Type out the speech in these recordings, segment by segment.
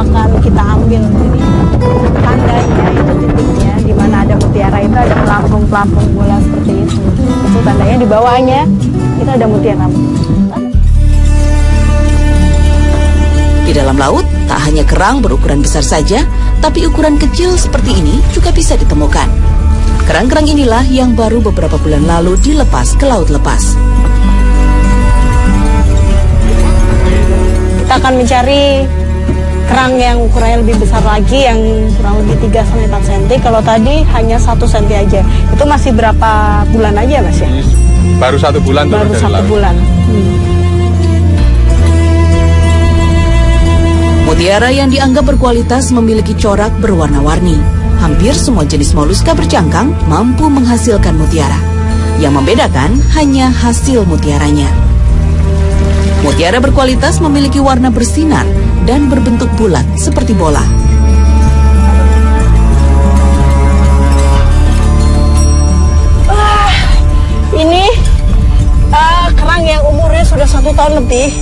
akan kita ambil. Jadi tandanya itu titiknya di mana ada mutiara itu ada pelampung bola seperti itu. Itu tandanya di bawahnya itu ada mutiara. Di dalam laut, tak hanya kerang berukuran besar saja, tapi ukuran kecil seperti ini juga bisa ditemukan. Kerang-kerang inilah yang baru beberapa bulan lalu dilepas ke laut lepas. Kita akan mencari kerang yang ukurannya lebih besar lagi, yang kurang lebih 3-4 cm. Kalau tadi hanya 1 cm aja. Itu masih berapa bulan aja, Mas ya? Baru 1 bulan. Baru 1 bulan. Mutiara yang dianggap berkualitas memiliki corak berwarna-warni. Hampir semua jenis moluska bercangkang mampu menghasilkan mutiara. Yang membedakan hanya hasil mutiaranya. Mutiara berkualitas memiliki warna bersinar dan berbentuk bulat seperti bola. Ini kerang yang umurnya sudah 1 tahun lebih,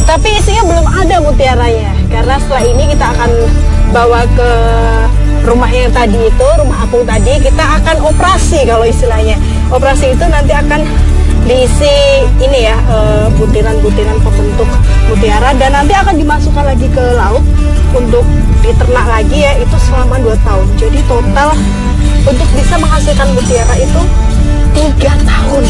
tapi isinya belum ada mutiaranya. Karena setelah ini kita akan bawa ke rumah yang tadi itu, rumah apung tadi, kita akan operasi kalau istilahnya. Operasi itu nanti akan diisi ini ya, butiran-butiran pembentuk mutiara, dan nanti akan dimasukkan lagi ke laut untuk diternak lagi ya, itu selama 2 tahun. Jadi total untuk bisa menghasilkan mutiara itu 3 tahun.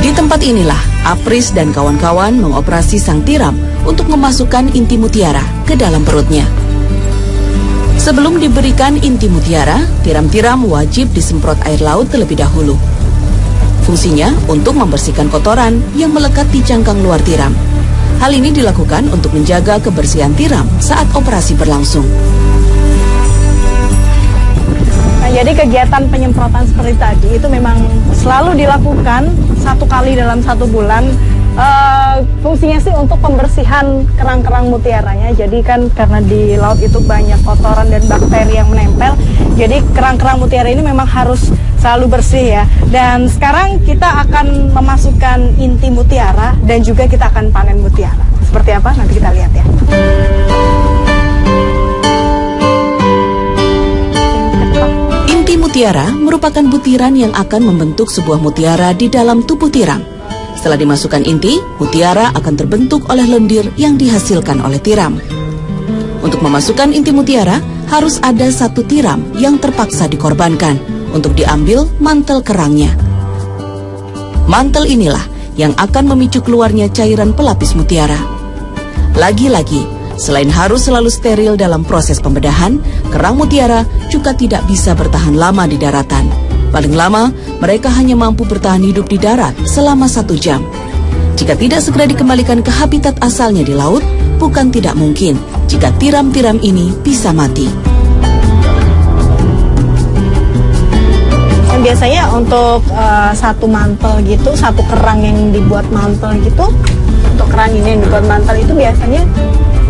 Di tempat inilah Apris dan kawan-kawan mengoperasi sang tiram untuk memasukkan inti mutiara ke dalam perutnya. Sebelum diberikan inti mutiara, tiram-tiram wajib disemprot air laut terlebih dahulu. Fungsinya untuk membersihkan kotoran yang melekat di cangkang luar tiram. Hal ini dilakukan untuk menjaga kebersihan tiram saat operasi berlangsung. Nah, jadi kegiatan penyemprotan seperti tadi itu memang selalu dilakukan 1 kali dalam 1 bulan. Fungsinya sih untuk pembersihan kerang-kerang mutiaranya. Jadi kan karena di laut itu banyak kotoran dan bakteri yang menempel, jadi kerang-kerang mutiara ini memang harus selalu bersih ya. Dan sekarang kita akan memasukkan inti mutiara dan juga kita akan panen mutiara. Seperti apa? Nanti kita lihat ya. Inti mutiara merupakan butiran yang akan membentuk sebuah mutiara di dalam tubuh tiram. Setelah dimasukkan inti, mutiara akan terbentuk oleh lendir yang dihasilkan oleh tiram. Untuk memasukkan inti mutiara, harus ada 1 tiram yang terpaksa dikorbankan untuk diambil mantel kerangnya. Mantel inilah yang akan memicu keluarnya cairan pelapis mutiara. Lagi-lagi, selain harus selalu steril dalam proses pembedahan, kerang mutiara juga tidak bisa bertahan lama di daratan. Paling lama, mereka hanya mampu bertahan hidup di darat selama 1 jam. Jika tidak segera dikembalikan ke habitat asalnya di laut, bukan tidak mungkin jika tiram-tiram ini bisa mati. Biasanya untuk 1 mantel gitu, 1 kerang yang dibuat mantel gitu, untuk kerang ini yang dibuat mantel itu biasanya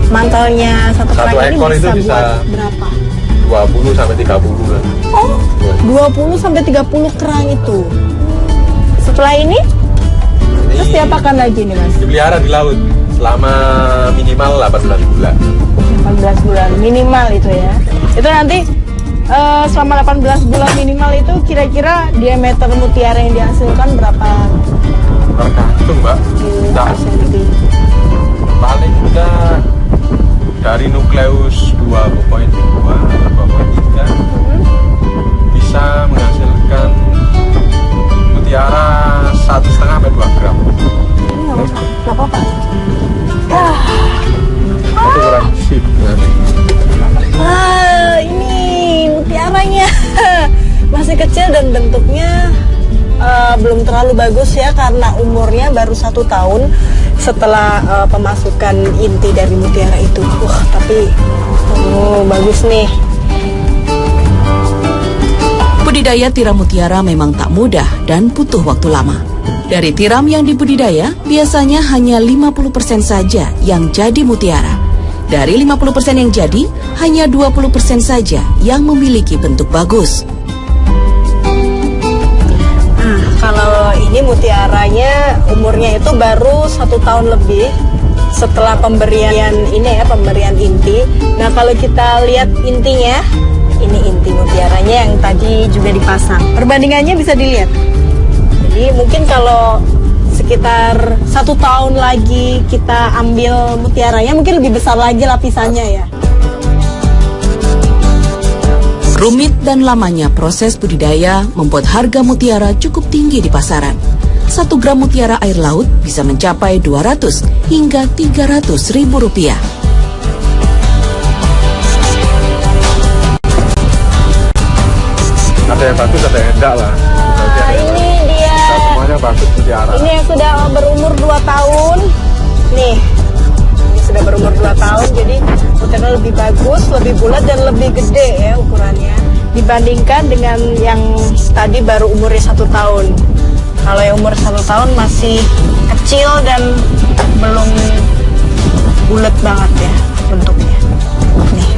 mantelnya 1 kerang ini bisa buat berapa? 20 sampai 30 lah. Oh, 20 sampai 30 kerang itu. Setelah ini terus diapakan lagi nih, Mas? Dipelihara di laut selama minimal 18 bulan. 18 bulan minimal itu ya. Itu nanti selama 18 bulan minimal itu kira-kira diameter mutiara yang dihasilkan berapa? Tergantung, Mbak. Paling udah dari nukleus 2,2 atau 2,3 bisa menghasilkan mutiara 1,5 sampai 2 gram. Nggak apa-apa. Itu kurang sip. Ini mutiaranya masih kecil dan bentuknya belum terlalu bagus ya, karena umurnya baru 1 tahun setelah pemasukan inti dari mutiara itu. Tapi bagus nih. Budidaya tiram mutiara memang tak mudah dan butuh waktu lama. Dari tiram yang dibudidaya, biasanya hanya 50% saja yang jadi mutiara. Dari 50% yang jadi, hanya 20% saja yang memiliki bentuk bagus. Kalau ini mutiaranya umurnya itu baru 1 tahun lebih setelah pemberian ini ya, pemberian inti. Nah kalau kita lihat intinya, ini inti mutiaranya yang tadi juga dipasang. Perbandingannya bisa dilihat. Jadi mungkin kalau sekitar 1 tahun lagi kita ambil mutiaranya, mungkin lebih besar lagi lapisannya ya. Rumit dan lamanya proses budidaya membuat harga mutiara cukup tinggi di pasaran. 1 gram mutiara air laut bisa mencapai 200 hingga 300 ribu rupiah. Ada yang bagus, ada yang enggak lah. Ini dia. Semuanya bagus mutiara. Ini yang sudah berumur 2 tahun. Nih, ini sudah berumur 2 tahun, jadi mutiara lebih bagus, lebih bulat dan lebih gede ya ukurannya dibandingkan dengan yang tadi baru umurnya 1 tahun. Kalau yang umur 1 tahun masih kecil dan belum bulat banget ya bentuknya. Nih,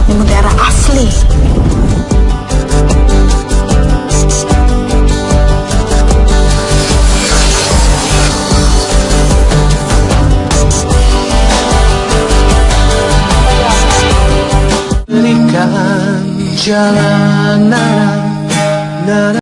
ini mutiara asli. Berikan jalanan